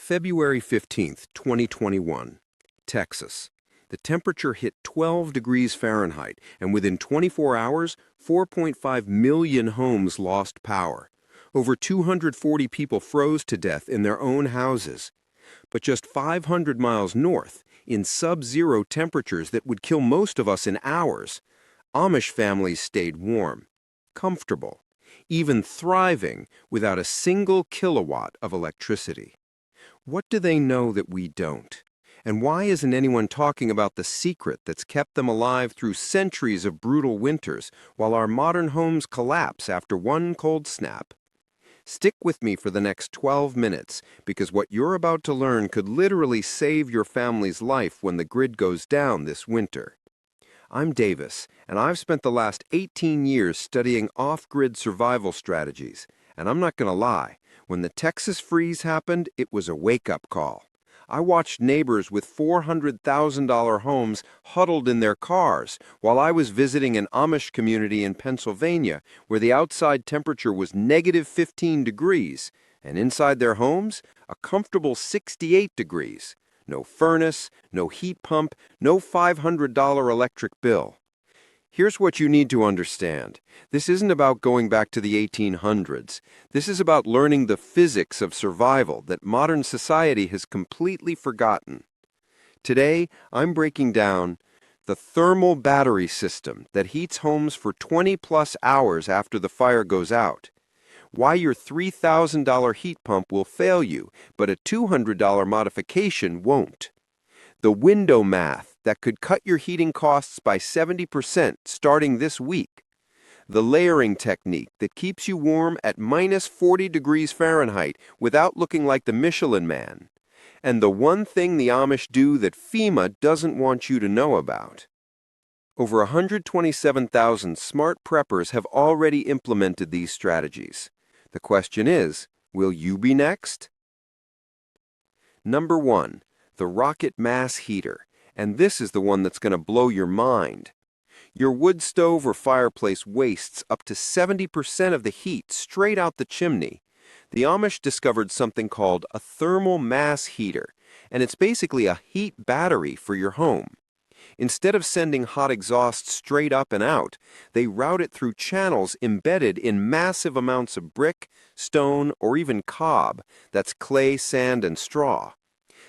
February 15th, 2021, Texas. The temperature hit 12 degrees Fahrenheit, and within 24 hours, 4.5 million homes lost power. Over 240 people froze to death in their own houses. But just 500 miles north, in sub-zero temperatures that would kill most of us in hours, Amish families stayed warm, comfortable, even thriving without a single kilowatt of electricity. What do they know that we don't? And why isn't anyone talking about the secret that's kept them alive through centuries of brutal winters while our modern homes collapse after one cold snap? Stick with me for the next 12 minutes, because what you're about to learn could literally save your family's life when the grid goes down this winter. I'm Davis, and I've spent the last 18 years studying off-grid survival strategies. And I'm not going to lie, when the Texas freeze happened, it was a wake-up call. I watched neighbors with $400,000 homes huddled in their cars while I was visiting an Amish community in Pennsylvania where the outside temperature was negative 15 degrees, and inside their homes, a comfortable 68 degrees. No furnace, no heat pump, no $500 electric bill. Here's what you need to understand. This isn't about going back to the 1800s. This is about learning the physics of survival that modern society has completely forgotten. Today, I'm breaking down the thermal battery system that heats homes for 20-plus hours after the fire goes out. Why your $3,000 heat pump will fail you, but a $200 modification won't. The window math that could cut your heating costs by 70% starting this week. The layering technique that keeps you warm at minus 40 degrees Fahrenheit without looking like the Michelin Man. And the one thing the Amish do that FEMA doesn't want you to know about. Over 127,000 smart preppers have already implemented these strategies. The question is, will you be next? Number 1. The rocket mass heater, and this is the one that's going to blow your mind. Your wood stove or fireplace wastes up to 70% of the heat straight out the chimney. The Amish discovered something called a thermal mass heater, and it's basically a heat battery for your home. Instead of sending hot exhaust straight up and out, they route it through channels embedded in massive amounts of brick, stone, or even cob, that's clay, sand, and straw.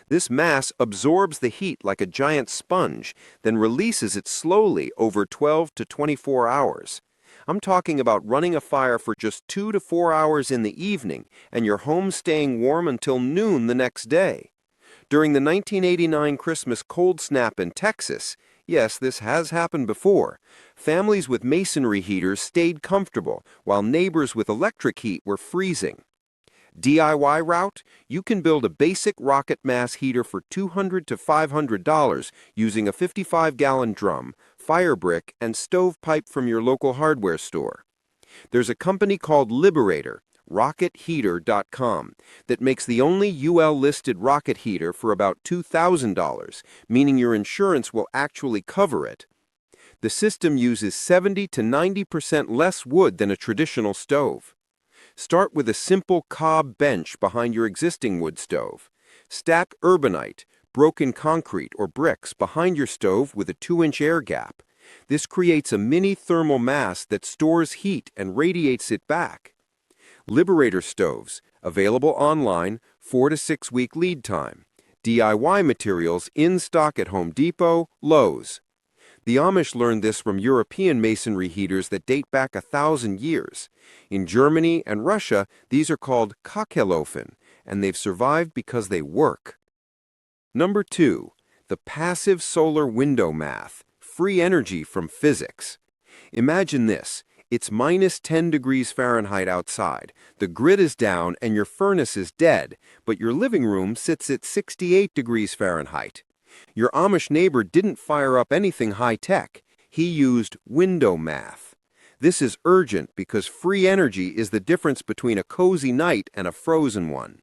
This mass absorbs the heat like a giant sponge, then releases it slowly over 12 to 24 hours. I'm talking about running a fire for just 2 to 4 hours in the evening and your home staying warm until noon the next day. During the 1989 Christmas cold snap in Texas, yes, this has happened before, families with masonry heaters stayed comfortable while neighbors with electric heat were freezing. DIY route? You can build a basic rocket mass heater for $200 to $500 using a 55-gallon drum, fire brick, and stovepipe from your local hardware store. There's a company called Liberator, RocketHeater.com, that makes the only UL-listed rocket heater for about $2,000, meaning your insurance will actually cover it. The system uses 70 to 90% less wood than a traditional stove. Start with a simple cob bench behind your existing wood stove. Stack urbanite, broken concrete, or bricks behind your stove with a 2-inch air gap. This creates a mini thermal mass that stores heat and radiates it back. Liberator stoves, available online, 4 to 6 week lead time. DIY materials in stock at Home Depot, Lowe's. The Amish learned this from European masonry heaters that date back 1,000 years. In Germany and Russia, these are called Kachelofen, and they've survived because they work. Number 2. The passive solar window math, free energy from physics. Imagine this. It's minus 10 degrees Fahrenheit outside. The grid is down and your furnace is dead, but your living room sits at 68 degrees Fahrenheit. Your Amish neighbor didn't fire up anything high-tech. He used window math. This is urgent because free energy is the difference between a cozy night and a frozen one.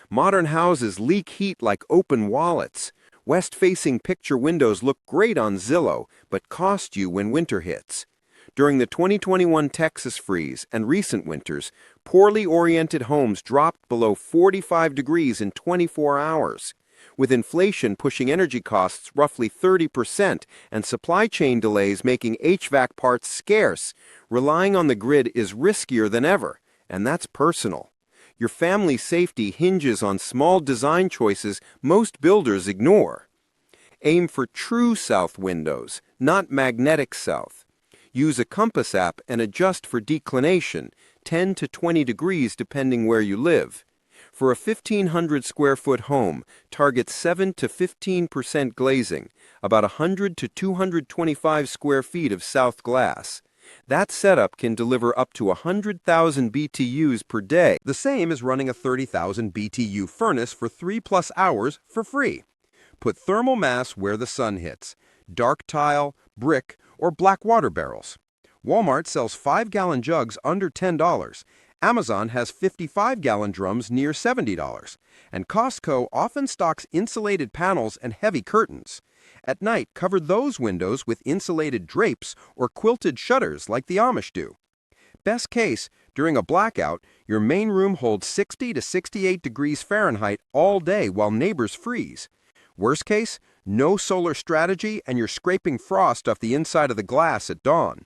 Modern houses leak heat like open wallets. West-facing picture windows look great on Zillow, but cost you when winter hits. During the 2021 Texas freeze and recent winters, poorly oriented homes dropped below 45 degrees in 24 hours. With inflation pushing energy costs roughly 30% and supply chain delays making HVAC parts scarce, relying on the grid is riskier than ever, and that's personal. Your family's safety hinges on small design choices most builders ignore. Aim for true south windows, not magnetic south. Use a compass app and adjust for declination, 10 to 20 degrees depending where you live. For a 1,500 square foot home, target 7 to 15% glazing, about 100 to 225 square feet of south glass. That setup can deliver up to 100,000 BTUs per day. The same as running a 30,000 BTU furnace for 3+ hours for free. Put thermal mass where the sun hits. Dark tile, brick, or black water barrels. Walmart sells 5-gallon jugs under $10. Amazon has 55-gallon drums near $70. And Costco often stocks insulated panels and heavy curtains. At night, cover those windows with insulated drapes or quilted shutters like the Amish do. Best case, during a blackout, your main room holds 60 to 68 degrees Fahrenheit all day while neighbors freeze. Worst case, no solar strategy and you're scraping frost off the inside of the glass at dawn.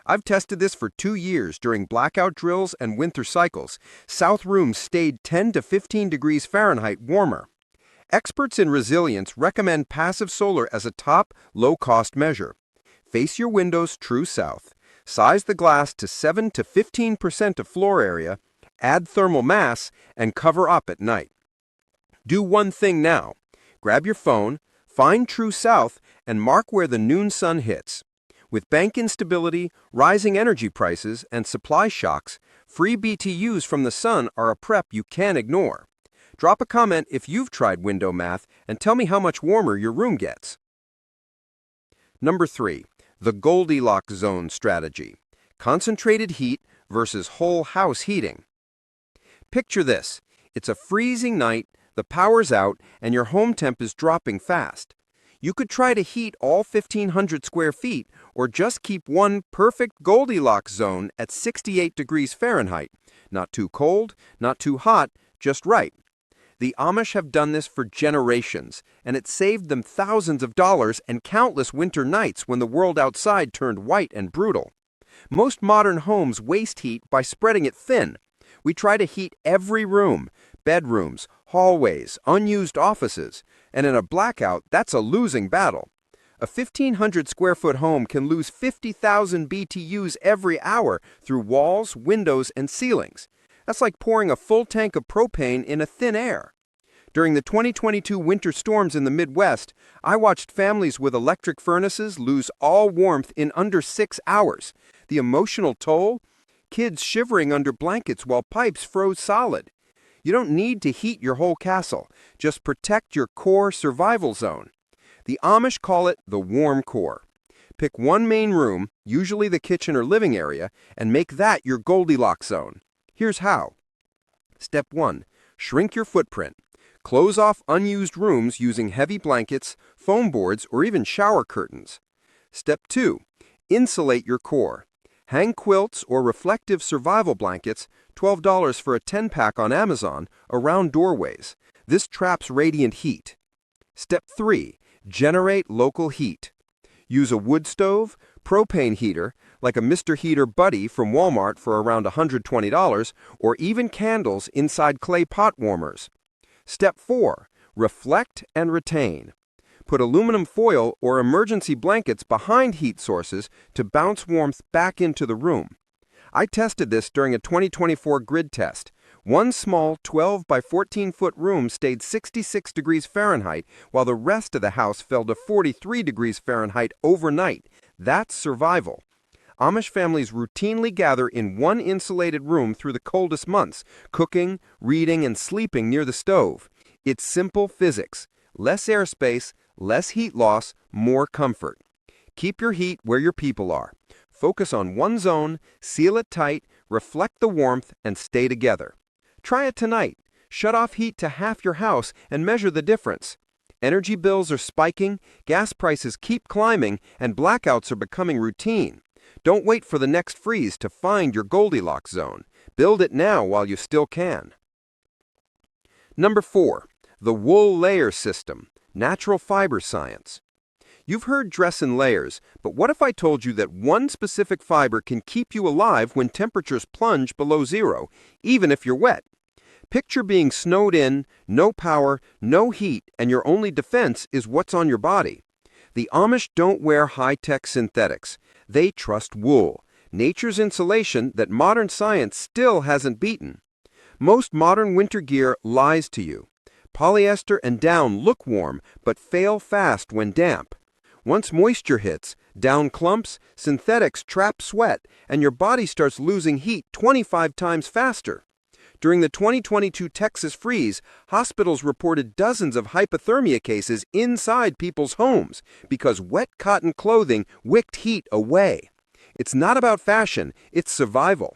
I've tested this for 2 years during blackout drills and winter cycles. South rooms stayed 10 to 15 degrees Fahrenheit warmer. Experts in resilience recommend passive solar as a top, low-cost measure. Face your windows true south. Size the glass to 7 to 15% of floor area, add thermal mass, and cover up at night. Do one thing now. Grab your phone, find true south, and mark where the noon sun hits. With bank instability, rising energy prices, and supply shocks, free BTUs from the sun are a prep you can't ignore. Drop a comment if you've tried window math and tell me how much warmer your room gets. Number 3. The Goldilocks zone strategy. Concentrated heat versus whole house heating. Picture this. It's a freezing night, the power's out, and your home temp is dropping fast. You could try to heat all 1,500 square feet or just keep one perfect Goldilocks zone at 68 degrees Fahrenheit. Not too cold, not too hot, just right. The Amish have done this for generations, and it saved them thousands of dollars and countless winter nights when the world outside turned white and brutal. Most modern homes waste heat by spreading it thin. We try to heat every room, bedrooms, hallways, unused offices, and in a blackout, that's a losing battle. A 1,500 square foot home can lose 50,000 BTUs every hour through walls, windows, and ceilings. That's like pouring a full tank of propane in a thin air. During the 2022 winter storms in the Midwest, I watched families with electric furnaces lose all warmth in under 6 hours. The emotional toll? Kids shivering under blankets while pipes froze solid. You don't need to heat your whole castle. Just protect your core survival zone. The Amish call it the warm core. Pick one main room, usually the kitchen or living area, and make that your Goldilocks zone. Here's how. Step 1. Shrink your footprint. Close off unused rooms using heavy blankets, foam boards, or even shower curtains. Step 2. Insulate your core. Hang quilts or reflective survival blankets, $12 for a 10-pack on Amazon, around doorways. This traps radiant heat. Step 3. Generate local heat. Use a wood stove, propane heater, like a Mr. Heater Buddy from Walmart for around $120, or even candles inside clay pot warmers. Step 4. Reflect and retain. Put aluminum foil or emergency blankets behind heat sources to bounce warmth back into the room. I tested this during a 2024 grid test. One small 12 by 14 foot room stayed 66 degrees Fahrenheit, while the rest of the house fell to 43 degrees Fahrenheit overnight. That's survival. Amish families routinely gather in one insulated room through the coldest months, cooking, reading, and sleeping near the stove. It's simple physics. Less airspace, less heat loss, more comfort. Keep your heat where your people are. Focus on one zone, seal it tight, reflect the warmth, and stay together. Try it tonight. Shut off heat to half your house and measure the difference. Energy bills are spiking, gas prices keep climbing, and blackouts are becoming routine. Don't wait for the next freeze to find your Goldilocks zone. Build it now while you still can. Number 4. The wool layer system, natural fiber science. You've heard dress in layers, but what if I told you that one specific fiber can keep you alive when temperatures plunge below zero, even if you're wet? Picture being snowed in, no power, no heat, and your only defense is what's on your body. The Amish don't wear high-tech synthetics. They trust wool, nature's insulation that modern science still hasn't beaten. Most modern winter gear lies to you. Polyester and down look warm, but fail fast when damp. Once moisture hits, down clumps, synthetics trap sweat, and your body starts losing heat 25 times faster. During the 2022 Texas freeze, hospitals reported dozens of hypothermia cases inside people's homes because wet cotton clothing wicked heat away. It's not about fashion, it's survival.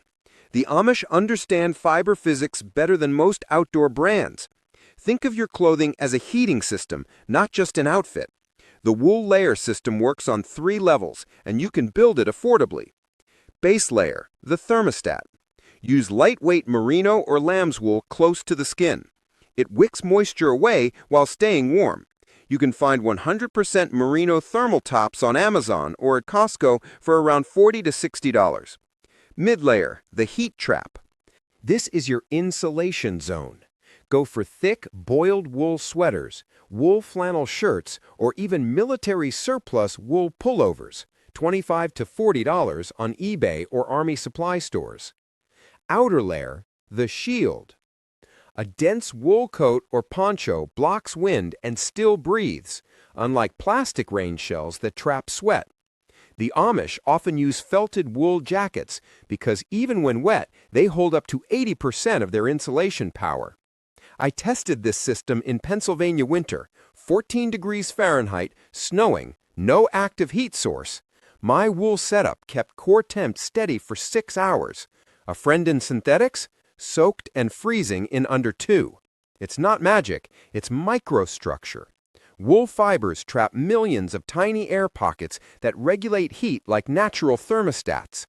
The Amish understand fiber physics better than most outdoor brands. Think of your clothing as a heating system, not just an outfit. The wool layer system works on 3 levels, and you can build it affordably. Base layer, the thermostat. Use lightweight merino or lamb's wool close to the skin. It wicks moisture away while staying warm. You can find 100% merino thermal tops on Amazon or at Costco for around $40 to $60. Mid-layer, the heat trap. This is your insulation zone. Go for thick, boiled wool sweaters, wool flannel shirts, or even military surplus wool pullovers, $25 to $40 on eBay or Army supply stores. Outer layer, the shield. A dense wool coat or poncho blocks wind and still breathes, unlike plastic rain shells that trap sweat. The Amish often use felted wool jackets because even when wet, they hold up to 80% of their insulation power. I tested this system in Pennsylvania winter, 14 degrees Fahrenheit, snowing, no active heat source. My wool setup kept core temp steady for 6 hours. A friend in synthetics? Soaked and freezing in under 2. It's not magic, it's microstructure. Wool fibers trap millions of tiny air pockets that regulate heat like natural thermostats.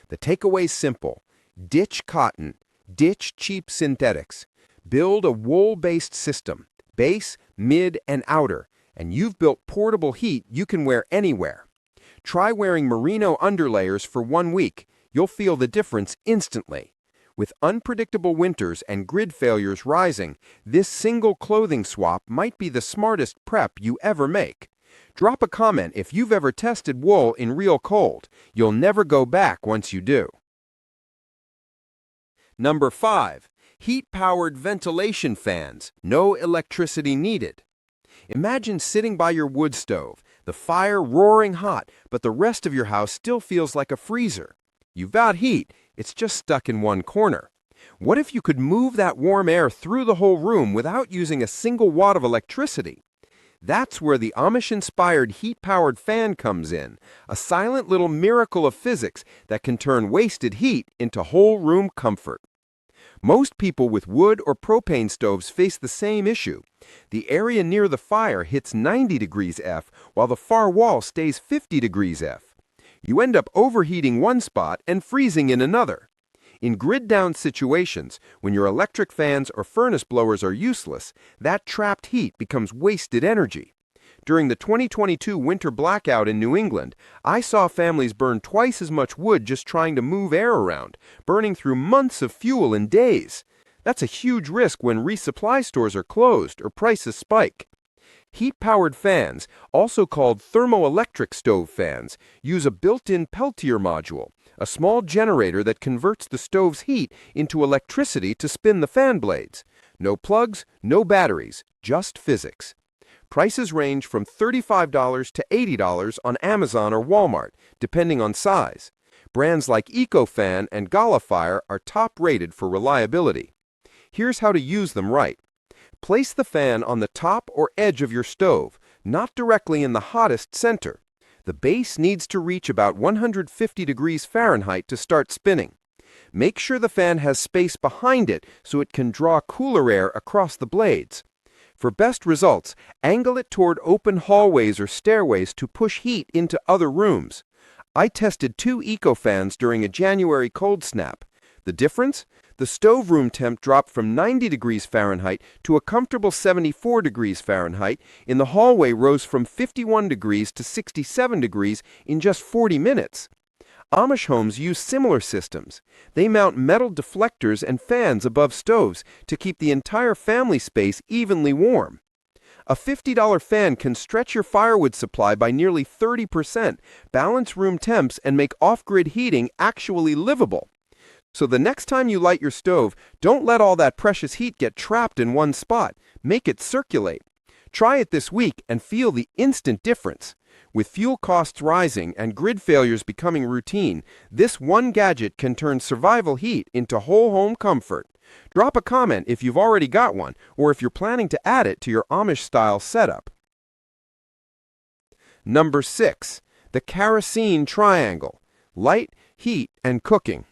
The takeaway's simple. Ditch cotton. Ditch cheap synthetics. Build a wool-based system, base, mid, and outer, and you've built portable heat you can wear anywhere. Try wearing merino underlayers for 1 week. You'll feel the difference instantly. With unpredictable winters and grid failures rising, this single clothing swap might be the smartest prep you ever make. Drop a comment if you've ever tested wool in real cold. You'll never go back once you do. Number 5. Heat-powered ventilation fans. No electricity needed. Imagine sitting by your wood stove, the fire roaring hot, but the rest of your house still feels like a freezer. You've got heat, it's just stuck in one corner. What if you could move that warm air through the whole room without using a single watt of electricity? That's where the Amish-inspired heat-powered fan comes in, a silent little miracle of physics that can turn wasted heat into whole room comfort. Most people with wood or propane stoves face the same issue. The area near the fire hits 90 degrees F, while the far wall stays 50 degrees F. You end up overheating one spot and freezing in another. In grid-down situations, when your electric fans or furnace blowers are useless, that trapped heat becomes wasted energy. During the 2022 winter blackout in New England, I saw families burn twice as much wood just trying to move air around, burning through months of fuel in days. That's a huge risk when resupply stores are closed or prices spike. Heat-powered fans, also called thermoelectric stove fans, use a built-in Peltier module, a small generator that converts the stove's heat into electricity to spin the fan blades. No plugs, no batteries, just physics. Prices range from $35 to $80 on Amazon or Walmart, depending on size. Brands like EcoFan and Galafire are top-rated for reliability. Here's how to use them right. Place the fan on the top or edge of your stove, not directly in the hottest center. The base needs to reach about 150 degrees Fahrenheit to start spinning. Make sure the fan has space behind it so it can draw cooler air across the blades. For best results, angle it toward open hallways or stairways to push heat into other rooms. I tested two EcoFans during a January cold snap. The difference? The stove room temp dropped from 90 degrees Fahrenheit to a comfortable 74 degrees Fahrenheit, and the hallway rose from 51 degrees to 67 degrees in just 40 minutes. Amish homes use similar systems. They mount metal deflectors and fans above stoves to keep the entire family space evenly warm. A $50 fan can stretch your firewood supply by nearly 30%, balance room temps, and make off-grid heating actually livable. So the next time you light your stove, don't let all that precious heat get trapped in one spot. Make it circulate. Try it this week and feel the instant difference. With fuel costs rising and grid failures becoming routine, this one gadget can turn survival heat into whole home comfort. Drop a comment if you've already got one, or if you're planning to add it to your Amish-style setup. Number 6. The kerosene triangle. Light, heat, and cooking.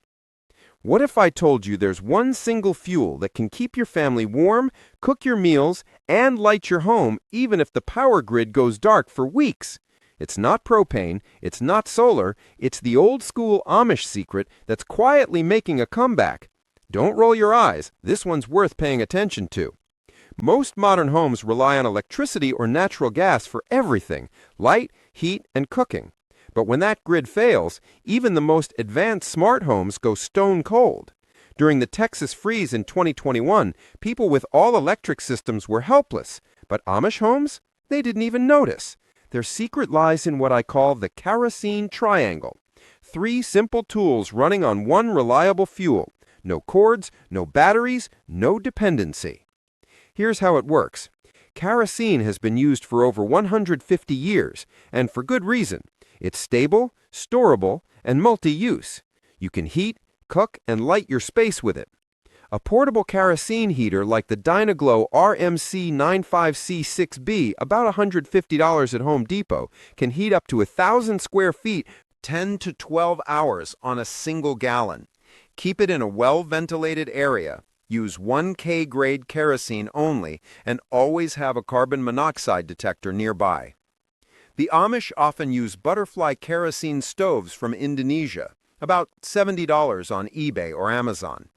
What if I told you there's one single fuel that can keep your family warm, cook your meals, and light your home even if the power grid goes dark for weeks? It's not propane, it's not solar, it's the old-school Amish secret that's quietly making a comeback. Don't roll your eyes, this one's worth paying attention to. Most modern homes rely on electricity or natural gas for everything: light, heat, and cooking. But when that grid fails, even the most advanced smart homes go stone cold. During the Texas freeze in 2021, people with all-electric systems were helpless. But Amish homes? They didn't even notice. Their secret lies in what I call the kerosene triangle. 3 simple tools running on one reliable fuel. No cords, no batteries, no dependency. Here's how it works. Kerosene has been used for over 150 years, and for good reason. It's stable, storable, and multi-use. You can heat, cook, and light your space with it. A portable kerosene heater like the Dynaglow RMC95C6B, about $150 at Home Depot, can heat up to 1,000 square feet 10 to 12 hours on a single gallon. Keep it in a well-ventilated area. Use 1K grade kerosene only, and always have a carbon monoxide detector nearby. The Amish often use butterfly kerosene stoves from Indonesia, about $70 on eBay or Amazon.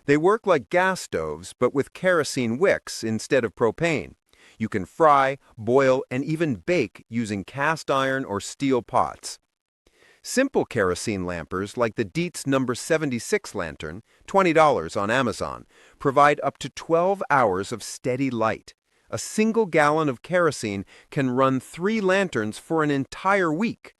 They work like gas stoves, but with kerosene wicks instead of propane. You can fry, boil, and even bake using cast iron or steel pots. Simple kerosene lampers like the Dietz No. 76 lantern, $20 on Amazon, provide up to 12 hours of steady light. A single gallon of kerosene can run 3 lanterns for an entire week.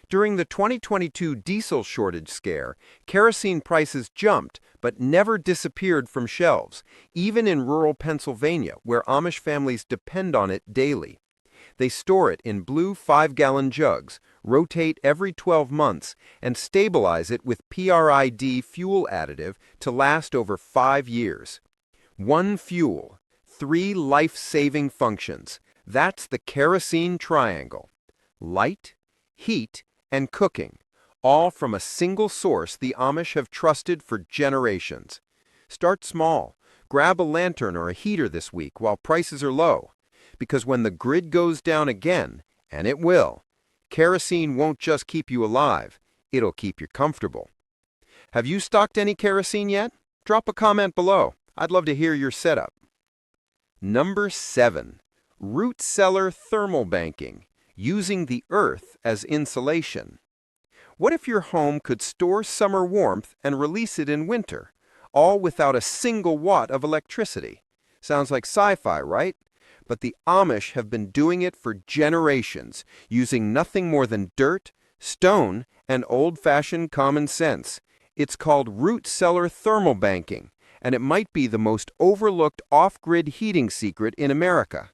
During the 2022 diesel shortage scare, kerosene prices jumped but never disappeared from shelves, even in rural Pennsylvania, where Amish families depend on it daily. They store it in blue 5-gallon jugs, rotate every 12 months, and stabilize it with PRID fuel additive to last over 5 years. One fuel, 3 life-saving functions. That's the kerosene triangle. Light, heat, and cooking, all from a single source the Amish have trusted for generations. Start small. Grab a lantern or a heater this week while prices are low. Because when the grid goes down again, and it will, kerosene won't just keep you alive, it'll keep you comfortable. Have you stocked any kerosene yet? Drop a comment below. I'd love to hear your setup. Number 7. Root cellar thermal banking, using the earth as insulation. What if your home could store summer warmth and release it in winter, all without a single watt of electricity? Sounds like sci-fi, right? But the Amish have been doing it for generations, using nothing more than dirt, stone, and old-fashioned common sense. It's called root cellar thermal banking, and it might be the most overlooked off-grid heating secret in America.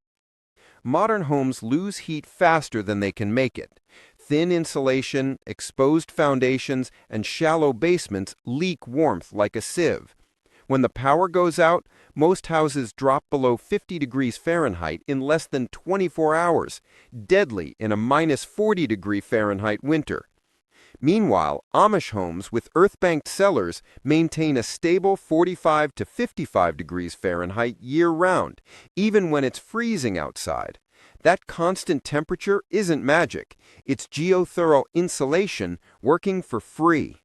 Modern homes lose heat faster than they can make it. Thin insulation, exposed foundations, and shallow basements leak warmth like a sieve. When the power goes out, most houses drop below 50 degrees Fahrenheit in less than 24 hours, deadly in a minus 40 degree Fahrenheit winter. Meanwhile, Amish homes with earth-banked cellars maintain a stable 45 to 55 degrees Fahrenheit year-round, even when it's freezing outside. That constant temperature isn't magic. It's geothermal insulation working for free.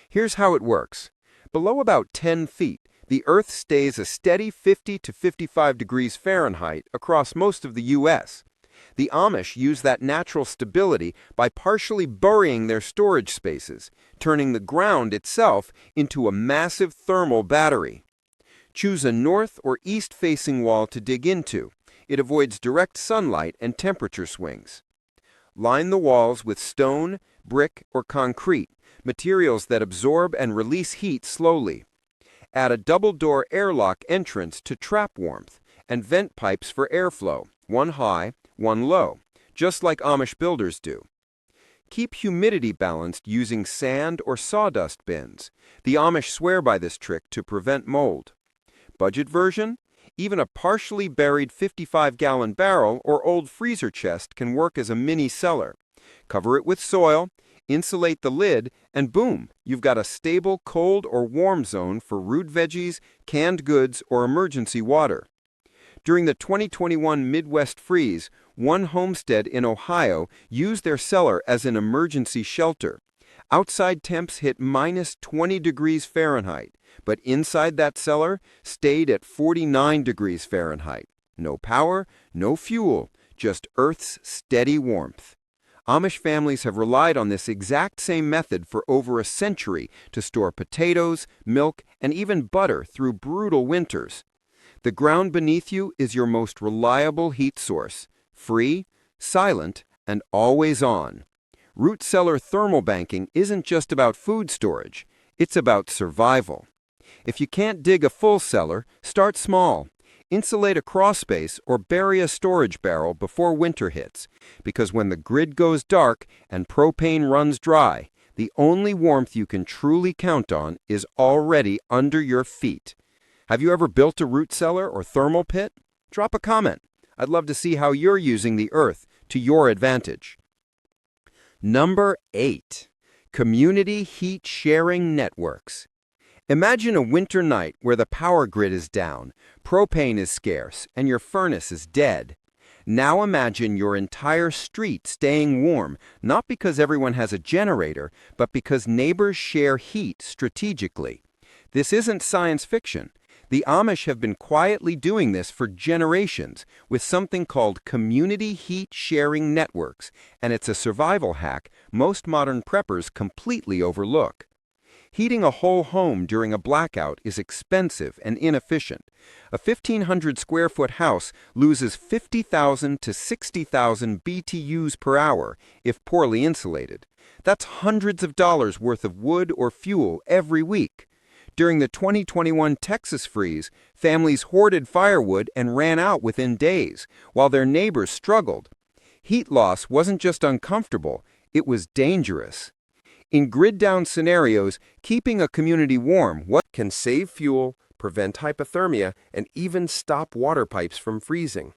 Here's how it works. Below about 10 feet, the Earth stays a steady 50 to 55 degrees Fahrenheit across most of the U.S. The Amish use that natural stability by partially burying their storage spaces, turning the ground itself into a massive thermal battery. Choose a north or east-facing wall to dig into. It avoids direct sunlight and temperature swings. Line the walls with stone, brick, or concrete, materials that absorb and release heat slowly. Add a double-door airlock entrance to trap warmth and vent pipes for airflow, one high, one low, just like Amish builders do. Keep humidity balanced using sand or sawdust bins. The Amish swear by this trick to prevent mold. Budget version? Even a partially buried 55-gallon barrel or old freezer chest can work as a mini cellar. Cover it with soil, insulate the lid, and boom, you've got a stable cold or warm zone for root veggies, canned goods, or emergency water. During the 2021 Midwest freeze, one homestead in Ohio used their cellar as an emergency shelter. Outside temps hit minus 20 degrees Fahrenheit, but inside that cellar stayed at 49 degrees Fahrenheit. No power, no fuel, just Earth's steady warmth. Amish families have relied on this exact same method for over a century to store potatoes, milk, and even butter through brutal winters. The ground beneath you is your most reliable heat source, free, silent, and always on. Root cellar thermal banking isn't just about food storage, it's about survival. If you can't dig a full cellar, start small. Insulate a crawl space or bury a storage barrel before winter hits, because when the grid goes dark and propane runs dry, the only warmth you can truly count on is already under your feet. Have you ever built a root cellar or thermal pit? Drop a comment. I'd love to see how you're using the earth to your advantage. Number 8. Community heat sharing networks. Imagine a winter night where the power grid is down, propane is scarce, and your furnace is dead. Now imagine your entire street staying warm, not because everyone has a generator, but because neighbors share heat strategically. This isn't science fiction. The Amish have been quietly doing this for generations with something called community heat sharing networks, and it's a survival hack most modern preppers completely overlook. Heating a whole home during a blackout is expensive and inefficient. A 1,500 square foot house loses 50,000 to 60,000 BTUs per hour if poorly insulated. That's hundreds of dollars worth of wood or fuel every week. During the 2021 Texas freeze, families hoarded firewood and ran out within days, while their neighbors struggled. Heat loss wasn't just uncomfortable, it was dangerous. In grid-down scenarios, keeping a community warm can save fuel, prevent hypothermia, and even stop water pipes from freezing.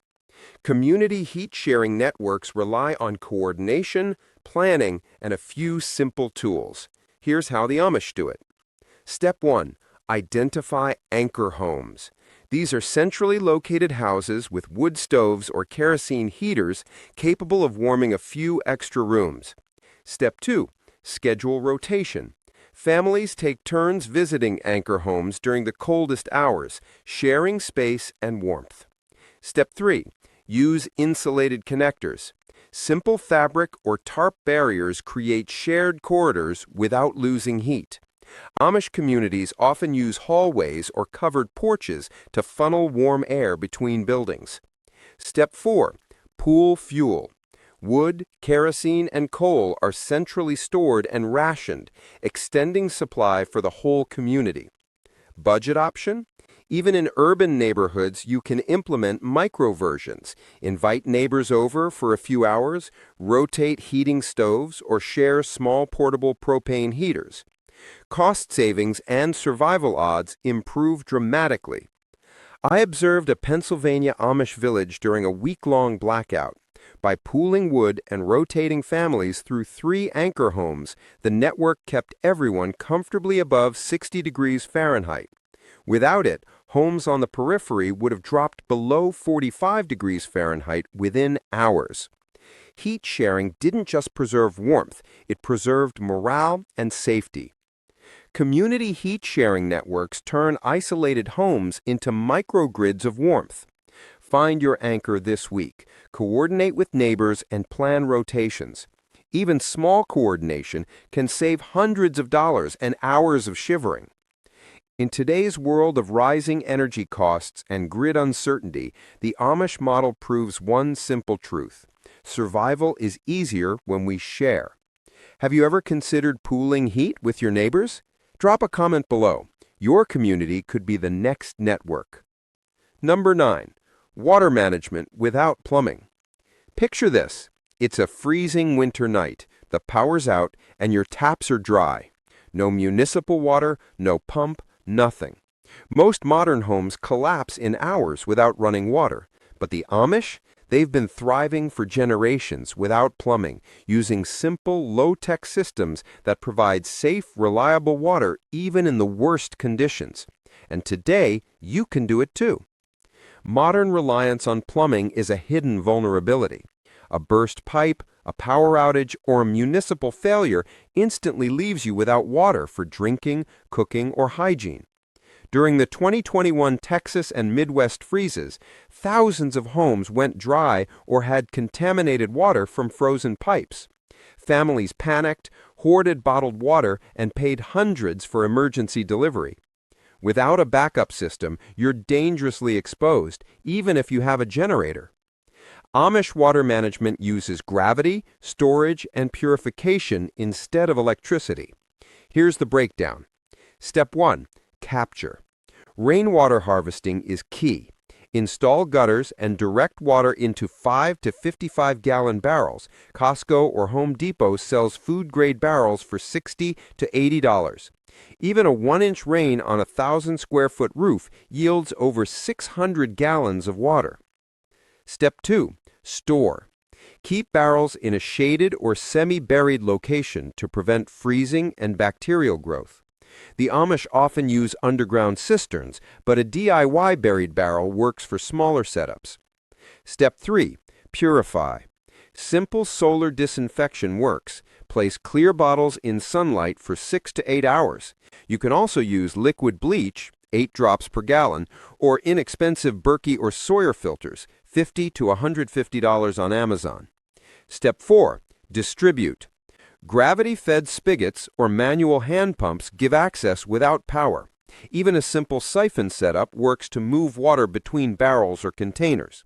Community heat-sharing networks rely on coordination, planning, and a few simple tools. Here's how the Amish do it. Step 1. Identify anchor homes. These are centrally located houses with wood stoves or kerosene heaters capable of warming a few extra rooms. Step 2. Schedule rotation. Families take turns visiting anchor homes during the coldest hours, sharing space and warmth. Step 3. Use insulated connectors. Simple fabric or tarp barriers create shared corridors without losing heat. Amish communities often use hallways or covered porches to funnel warm air between buildings. Step 4. Pool fuel. Wood, kerosene, and coal are centrally stored and rationed, extending supply for the whole community. Budget option? Even in urban neighborhoods, you can implement micro-versions, invite neighbors over for a few hours, rotate heating stoves, or share small portable propane heaters. Cost savings and survival odds improve dramatically. I observed a Pennsylvania Amish village during a week-long blackout. By pooling wood and rotating families through 3 anchor homes, the network kept everyone comfortably above 60 degrees Fahrenheit. Without it, Homes on the periphery would have dropped below 45 degrees Fahrenheit within hours. Heat sharing didn't just preserve warmth, it preserved morale and safety. Community heat sharing networks turn isolated homes into microgrids of warmth. Find your anchor this week, coordinate with neighbors, and plan rotations. Even small coordination can save hundreds of dollars and hours of shivering. In today's world of rising energy costs and grid uncertainty, the Amish model proves one simple truth: survival is easier when we share. Have you ever considered pooling heat with your neighbors? Drop a comment below. Your community could be the next network. Number 9. Water management without plumbing. Picture this. It's a freezing winter night, the power's out, and your taps are dry. No municipal water, no pump, nothing. Most modern homes collapse in hours without running water, but the Amish? They've been thriving for generations without plumbing, using simple, low-tech systems that provide safe, reliable water even in the worst conditions. And today, you can do it too. Modern reliance on plumbing is a hidden vulnerability. A burst pipe, a power outage, or a municipal failure instantly leaves you without water for drinking, cooking, or hygiene. During the 2021 Texas and Midwest freezes, thousands of homes went dry or had contaminated water from frozen pipes. Families panicked, hoarded bottled water, and paid hundreds for emergency delivery. Without a backup system, you're dangerously exposed, even if you have a generator. Amish water management uses gravity, storage, and purification instead of electricity. Here's the breakdown. Step 1. Capture. Rainwater harvesting is key. Install gutters and direct water into 5 to 55-gallon barrels. Costco or Home Depot sells food-grade barrels for $60 to $80. Even a 1-inch rain on a 1,000-square-foot roof yields over 600 gallons of water. Step 2. Store. Keep barrels in a shaded or semi-buried location to prevent freezing and bacterial growth. The Amish often use underground cisterns, but a DIY buried barrel works for smaller setups. Step 3. Purify. Simple solar disinfection works. Place clear bottles in sunlight for 6 to 8 hours. You can also use liquid bleach, 8 drops per gallon, or inexpensive Berkey or Sawyer filters, $50 to $150 on Amazon. Step 4. Distribute. Gravity-fed spigots or manual hand pumps give access without power. Even a simple siphon setup works to move water between barrels or containers.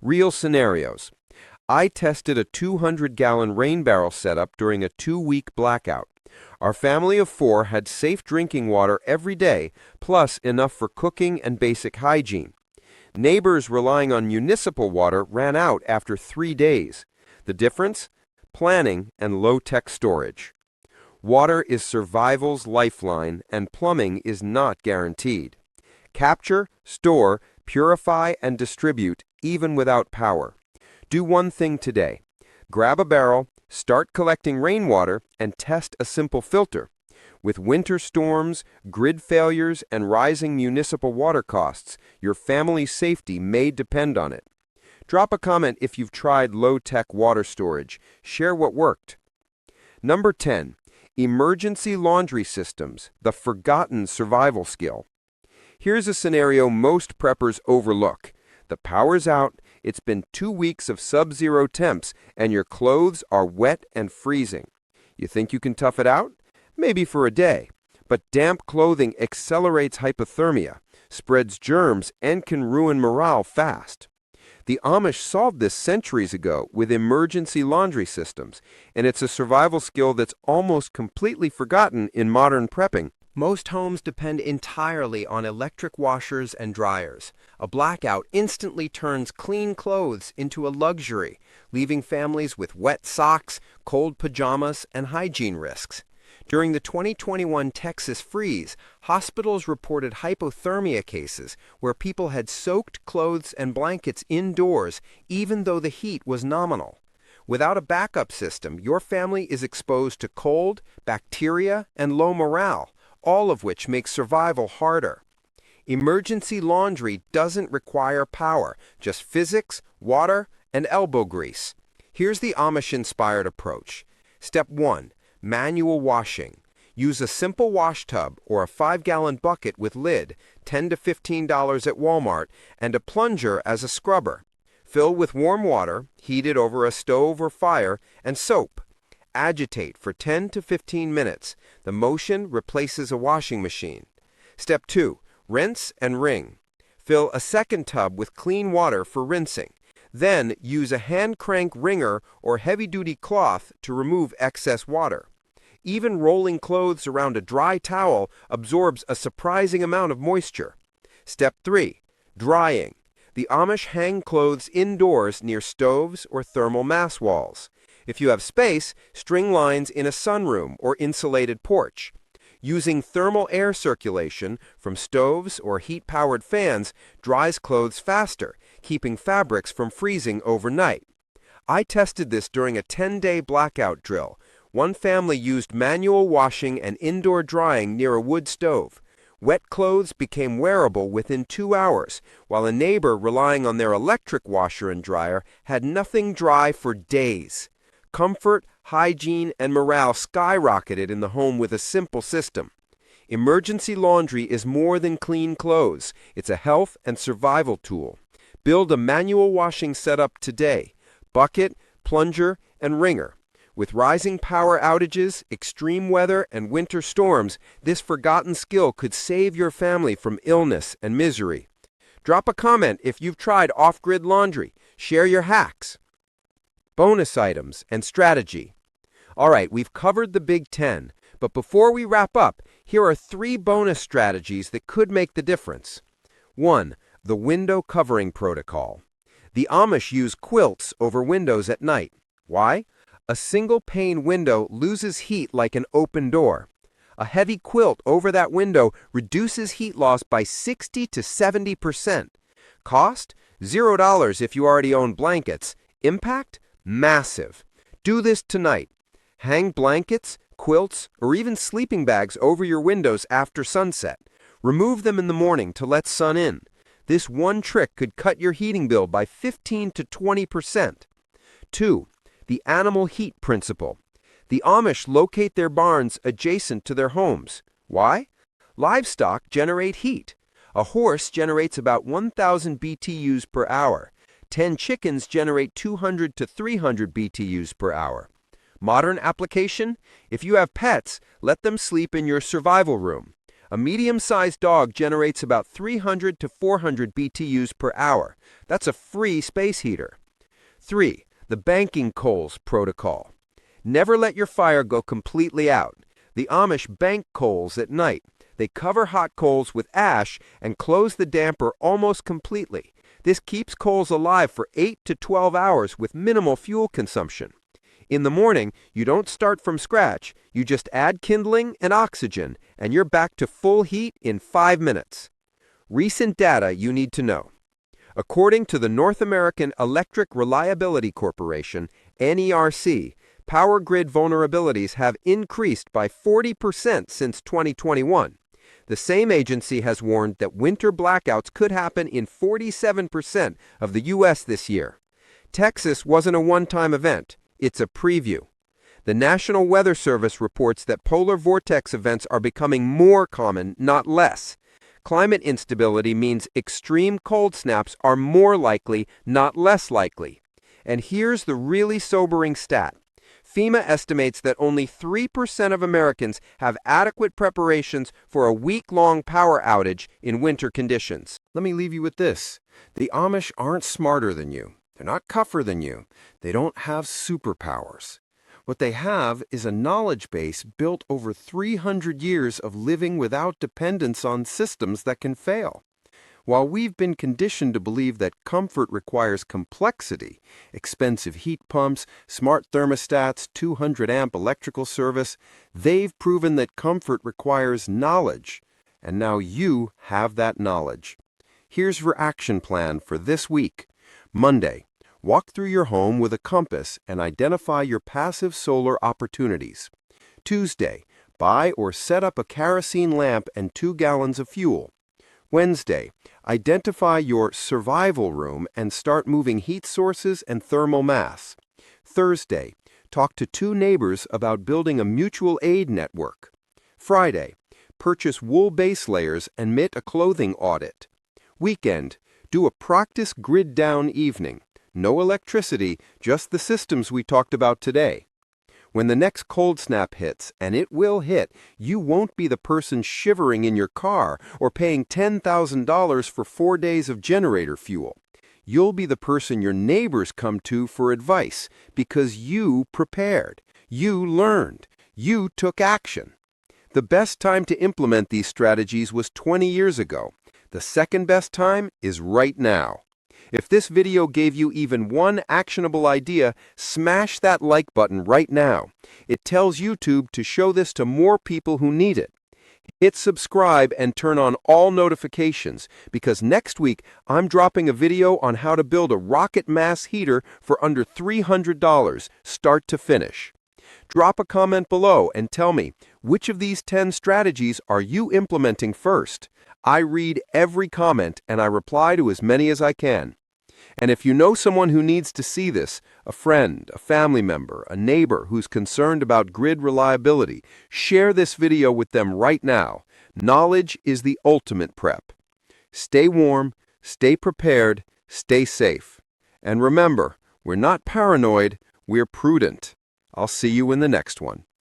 Real scenarios. I tested a 200-gallon rain barrel setup during a 2-week blackout. Our family of 4 had safe drinking water every day, plus enough for cooking and basic hygiene. Neighbors relying on municipal water ran out after 3 days. The difference? Planning and low-tech storage. Water is survival's lifeline, and plumbing is not guaranteed. Capture, store, purify, and distribute even without power. Do one thing today. Grab a barrel, start collecting rainwater, and test a simple filter. With winter storms, grid failures, and rising municipal water costs, your family's safety may depend on it. Drop a comment if you've tried low-tech water storage. Share what worked. Number 10. Emergency laundry systems, the forgotten survival skill. Here's a scenario most preppers overlook. The power's out, it's been 2 weeks of sub-zero temps, and your clothes are wet and freezing. You think you can tough it out? Maybe for a day. But damp clothing accelerates hypothermia, spreads germs, and can ruin morale fast. The Amish solved this centuries ago with emergency laundry systems, and it's a survival skill that's almost completely forgotten in modern prepping. Most homes depend entirely on electric washers and dryers. A blackout instantly turns clean clothes into a luxury, leaving families with wet socks, cold pajamas, and hygiene risks. During the 2021 Texas freeze, hospitals reported hypothermia cases where people had soaked clothes and blankets indoors even though the heat was nominal. Without a backup system, your family is exposed to cold, bacteria, and low morale, all of which makes survival harder. Emergency laundry doesn't require power, just physics, water, and elbow grease. Here's the Amish-inspired approach. Step 1. Manual washing. Use a simple wash tub or a 5-gallon bucket with lid, $10 to $15 at Walmart, and a plunger as a scrubber. Fill with warm water, heat it over a stove or fire, and soap. Agitate for 10 to 15 minutes. The motion replaces a washing machine. Step 2. Rinse and wring. Fill a second tub with clean water for rinsing. Then use a hand crank wringer or heavy-duty cloth to remove excess water. Even rolling clothes around a dry towel absorbs a surprising amount of moisture. Step 3. Drying. The Amish hang clothes indoors near stoves or thermal mass walls. If you have space, string lines in a sunroom or insulated porch. Using thermal air circulation from stoves or heat-powered fans dries clothes faster, keeping fabrics from freezing overnight. I tested this during a 10-day blackout drill. One family used manual washing and indoor drying near a wood stove. Wet clothes became wearable within 2 hours, while a neighbor relying on their electric washer and dryer had nothing dry for days. Comfort, hygiene, and morale skyrocketed in the home with a simple system. Emergency laundry is more than clean clothes. It's a health and survival tool. Build a manual washing setup today. Bucket, plunger, and wringer. With rising power outages, extreme weather, and winter storms, this forgotten skill could save your family from illness and misery. Drop a comment if you've tried off-grid laundry. Share your hacks. Bonus items and strategy. All right, we've covered the Big 10, but before we wrap up, here are 3 bonus strategies that could make the difference. 1. The window covering protocol. The Amish use quilts over windows at night. Why? A single-pane window loses heat like an open door. A heavy quilt over that window reduces heat loss by 60 to 70%. Cost? $0 if you already own blankets. Impact? Massive. Do this tonight. Hang blankets, quilts, or even sleeping bags over your windows after sunset. Remove them in the morning to let sun in. This one trick could cut your heating bill by 15 to 20%. 2. The animal heat principle. The Amish locate their barns adjacent to their homes. Why? Livestock generate heat. A horse generates about 1,000 BTUs per hour. 10 chickens generate 200 to 300 BTUs per hour. Modern application? If you have pets, let them sleep in your survival room. A medium-sized dog generates about 300 to 400 BTUs per hour. That's a free space heater. 3. The banking coals protocol. Never let your fire go completely out. The Amish bank coals at night. They cover hot coals with ash and close the damper almost completely. This keeps coals alive for 8 to 12 hours with minimal fuel consumption. In the morning, you don't start from scratch. You just add kindling and oxygen, and you're back to full heat in 5 minutes. Recent data you need to know. According to the North American Electric Reliability Corporation, NERC, power grid vulnerabilities have increased by 40% since 2021. The same agency has warned that winter blackouts could happen in 47% of the U.S. this year. Texas wasn't a one-time event. It's a preview. The National Weather Service reports that polar vortex events are becoming more common, not less. Climate instability means extreme cold snaps are more likely, not less likely. And here's the really sobering stat. FEMA estimates that only 3% of Americans have adequate preparations for a week-long power outage in winter conditions. Let me leave you with this. The Amish aren't smarter than you. They're not tougher than you. They don't have superpowers. What they have is a knowledge base built over 300 years of living without dependence on systems that can fail. While we've been conditioned to believe that comfort requires complexity, expensive heat pumps, smart thermostats, 200-amp electrical service, they've proven that comfort requires knowledge. And now you have that knowledge. Here's your action plan for this week. Monday, walk through your home with a compass and identify your passive solar opportunities. Tuesday, buy or set up a kerosene lamp and 2 gallons of fuel. Wednesday, identify your survival room and start moving heat sources and thermal mass. Thursday, talk to 2 neighbors about building a mutual aid network. Friday, purchase wool base layers and knit a clothing audit. Weekend, do a practice grid down evening. No electricity, just the systems we talked about today. When the next cold snap hits, and it will hit, you won't be the person shivering in your car or paying $10,000 for 4 days of generator fuel. You'll be the person your neighbors come to for advice because you prepared, you learned, you took action. The best time to implement these strategies was 20 years ago. The second best time is right now. If this video gave you even one actionable idea, smash that like button right now. It tells YouTube to show this to more people who need it. Hit subscribe and turn on all notifications because next week I'm dropping a video on how to build a rocket mass heater for under $300, start to finish. Drop a comment below and tell me, which of these 10 strategies are you implementing first? I read every comment and I reply to as many as I can. And if you know someone who needs to see this, a friend, a family member, a neighbor who's concerned about grid reliability, share this video with them right now. Knowledge is the ultimate prep. Stay warm, stay prepared, stay safe. And remember, we're not paranoid, we're prudent. I'll see you in the next one.